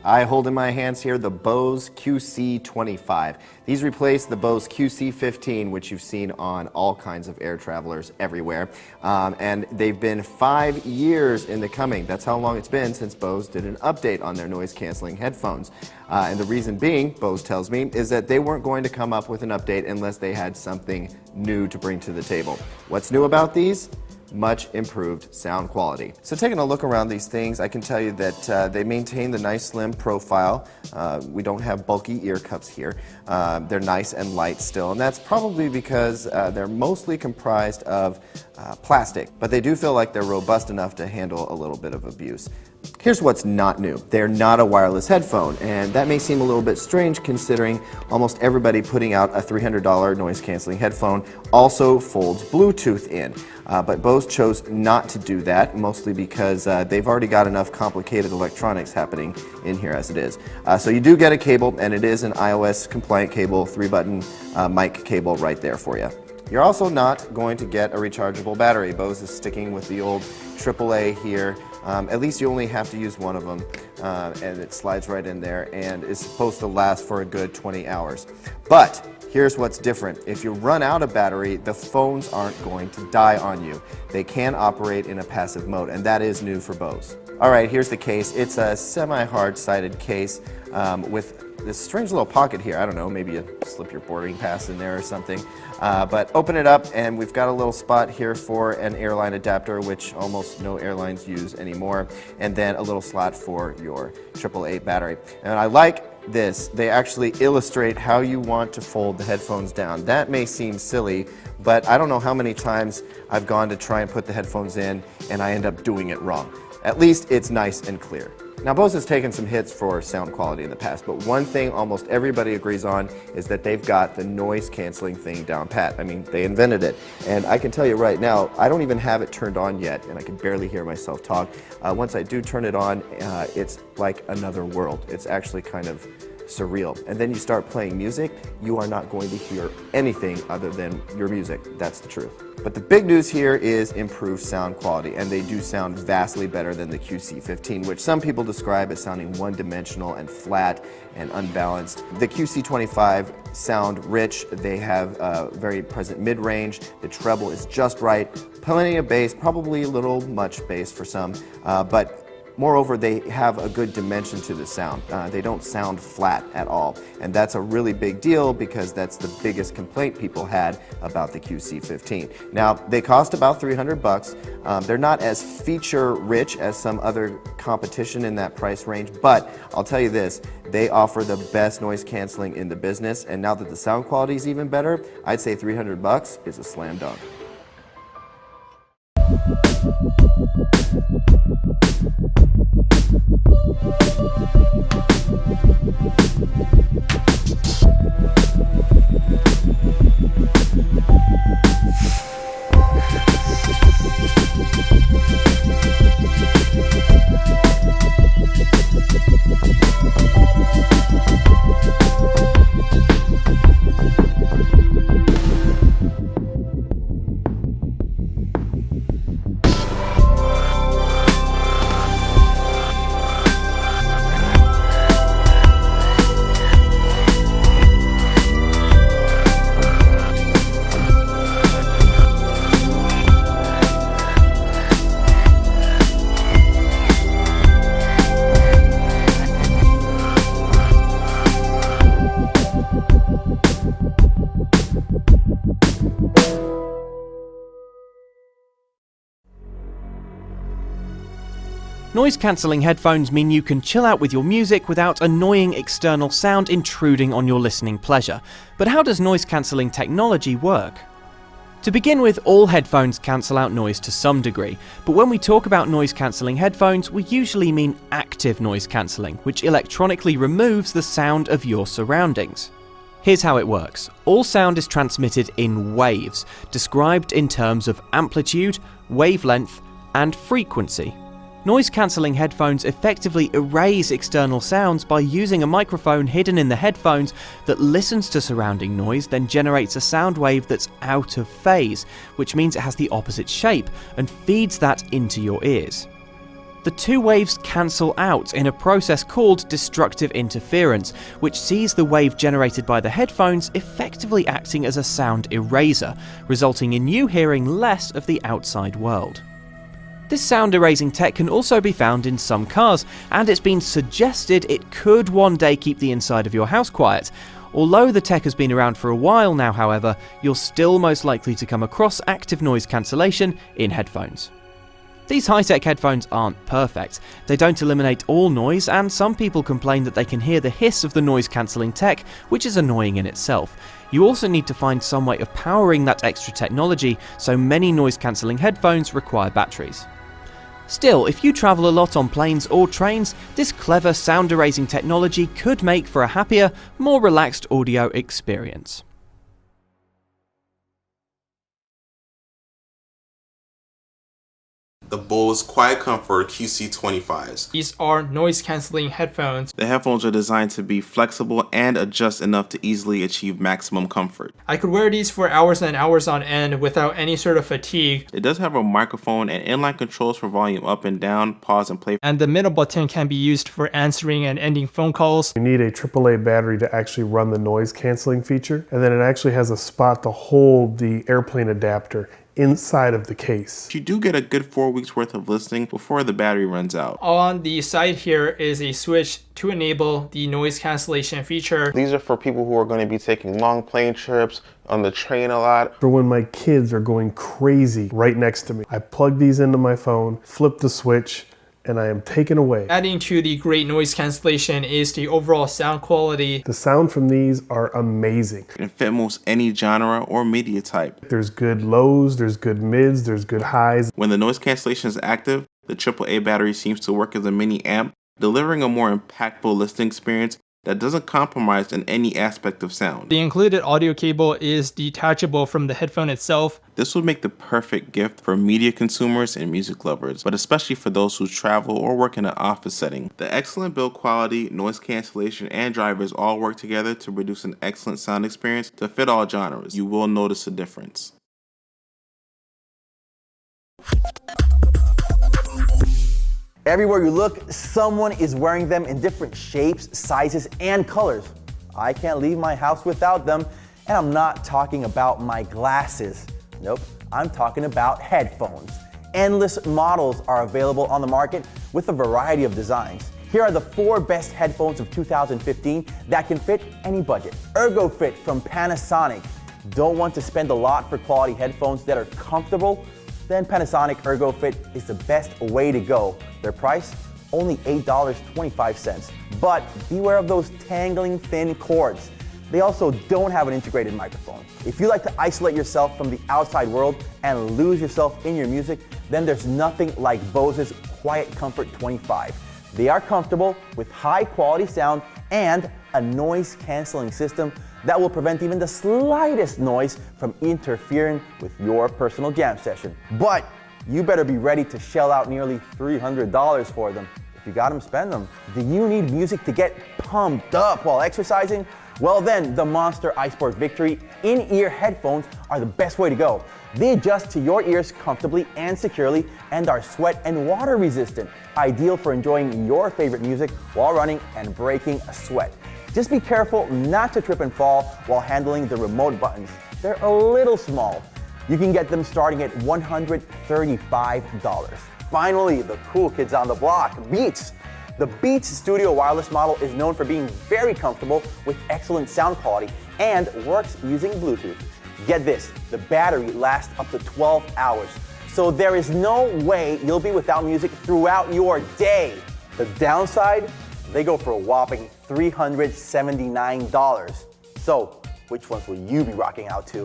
I hold in my hands here the Bose QC25. These replace the Bose QC15, which you've seen on all kinds of air travelers everywhere. And they've been 5 years in the coming. That's how long it's been since Bose did an update on their noise-canceling headphones. And the reason being, Bose tells me, is that they weren't going to come up with an update unless they had something new to bring to the table. What's new about these? Much improved sound quality. So taking a look around these things, I can tell you that they maintain the nice slim profile. We don't have bulky ear cups here. They're nice and light still, and that's probably because they're mostly comprised of plastic, but they do feel like they're robust enough to handle a little bit of abuse. Here's what's not new. They're not a wireless headphone, and that may seem a little bit strange considering almost everybody putting out a $300 noise-canceling headphone also folds Bluetooth in. But Bose chose not to do that, mostly because they've already got enough complicated electronics happening in here as it is. So you do get a cable, and it is an iOS-compliant cable, 3-button mic cable right there for you. You're also not going to get a rechargeable battery. Bose is sticking with the old AAA here. At least you only have to use one of them, and it slides right in there and is supposed to last for a good 20 hours. But here's what's different. If you run out of battery, the phones aren't going to die on you. They can operate in a passive mode, and that is new for Bose. All right, here's the case. It's a semi-hard-sided case with this strange little pocket here. I don't know, maybe you slip your boarding pass in there or something. But open it up, and we've got a little spot here for an airline adapter, which almost no airlines use anymore, and then a little slot for your AAA battery. And I like this. They actually illustrate how you want to fold the headphones down. That may seem silly, but I don't know how many times I've gone to try and put the headphones in, and I end up doing it wrong. At least it's nice and clear. Now, Bose has taken some hits for sound quality in the past, but one thing almost everybody agrees on is that they've got the noise-canceling thing down pat. I mean, they invented it. And I can tell you right now, I don't even have it turned on yet, and I can barely hear myself talk. Once I do turn it on, it's like another world. It's actually kind of surreal. And then you start playing music, you are not going to hear anything other than your music. That's the truth. But the big news here is improved sound quality, and they do sound vastly better than the QC15, which some people describe as sounding one-dimensional and flat and unbalanced. The QC25 sound rich. They have a very present mid-range. The treble is just right. Plenty of bass, probably a little much bass for some, but moreover, they have a good dimension to the sound. They don't sound flat at all, and that's a really big deal because that's the biggest complaint people had about the QC15. Now, they cost about $300. They're not as feature-rich as some other competition in that price range, but I'll tell you this, they offer the best noise canceling in the business, and now that the sound quality is even better, I'd say $300 is a slam dunk. Noise-cancelling headphones mean you can chill out with your music without annoying external sound intruding on your listening pleasure. But how does noise-cancelling technology work? To begin with, all headphones cancel out noise to some degree, but when we talk about noise-cancelling headphones, we usually mean active noise cancelling, which electronically removes the sound of your surroundings. Here's how it works. All sound is transmitted in waves, described in terms of amplitude, wavelength, and frequency. Noise-cancelling headphones effectively erase external sounds by using a microphone hidden in the headphones that listens to surrounding noise, then generates a sound wave that's out of phase, which means it has the opposite shape, and feeds that into your ears. The two waves cancel out in a process called destructive interference, which sees the wave generated by the headphones effectively acting as a sound eraser, resulting in you hearing less of the outside world. This sound erasing tech can also be found in some cars, and it's been suggested it could one day keep the inside of your house quiet. Although the tech has been around for a while now, however, you're still most likely to come across active noise cancellation in headphones. These high-tech headphones aren't perfect. They don't eliminate all noise, and some people complain that they can hear the hiss of the noise-cancelling tech, which is annoying in itself. You also need to find some way of powering that extra technology, so many noise-cancelling headphones require batteries. Still, if you travel a lot on planes or trains, this clever sound erasing technology could make for a happier, more relaxed audio experience. The Bose QuietComfort QC25s. These are noise-canceling headphones. The headphones are designed to be flexible and adjust enough to easily achieve maximum comfort. I could wear these for hours and hours on end without any sort of fatigue. It does have a microphone and inline controls for volume up and down, pause and play. And the middle button can be used for answering and ending phone calls. You need a AAA battery to actually run the noise canceling feature, and then it actually has a spot to hold the airplane adapter inside of the case. You do get a good 4 weeks worth of listening before the battery runs out. On the side here is a switch to enable the noise cancellation feature. These are for people who are going to be taking long plane trips, on the train a lot. For when my kids are going crazy right next to me, I plug these into my phone, flip the switch, and I am taken away. Adding to the great noise cancellation is the overall sound quality. The sound from these are amazing. It can fit most any genre or media type. There's good lows, there's good mids, there's good highs. When the noise cancellation is active, the AAA battery seems to work as a mini amp, delivering a more impactful listening experience that doesn't compromise in any aspect of sound. The included audio cable is detachable from the headphone itself. This would make the perfect gift for media consumers and music lovers, but especially for those who travel or work in an office setting. The excellent build quality, noise cancellation, and drivers all work together to produce an excellent sound experience to fit all genres. You will notice a difference. Everywhere you look, someone is wearing them in different shapes, sizes, and colors. I can't leave my house without them, and I'm not talking about my glasses. Nope, I'm talking about headphones. Endless models are available on the market with a variety of designs. Here are the 4 best headphones of 2015 that can fit any budget. ErgoFit from Panasonic. Don't want to spend a lot for quality headphones that are comfortable? Then Panasonic ErgoFit is the best way to go. Their price, only $8.25. But beware of those tangling thin cords. They also don't have an integrated microphone. If you like to isolate yourself from the outside world and lose yourself in your music, then there's nothing like Bose's QuietComfort 25. They are comfortable with high quality sound and a noise canceling system that will prevent even the slightest noise from interfering with your personal jam session. But you better be ready to shell out nearly $300 for them. If you got them, spend them. Do you need music to get pumped up while exercising? Well then, the Monster iSport Victory in-ear headphones are the best way to go. They adjust to your ears comfortably and securely and are sweat and water resistant, ideal for enjoying your favorite music while running and breaking a sweat. Just be careful not to trip and fall while handling the remote buttons. They're a little small. You can get them starting at $135. Finally, the cool kids on the block, Beats. The Beats Studio Wireless model is known for being very comfortable with excellent sound quality and works using Bluetooth. Get this, the battery lasts up to 12 hours, so there is no way you'll be without music throughout your day. The downside? They go for a whopping $379. So, which ones will you be rocking out to?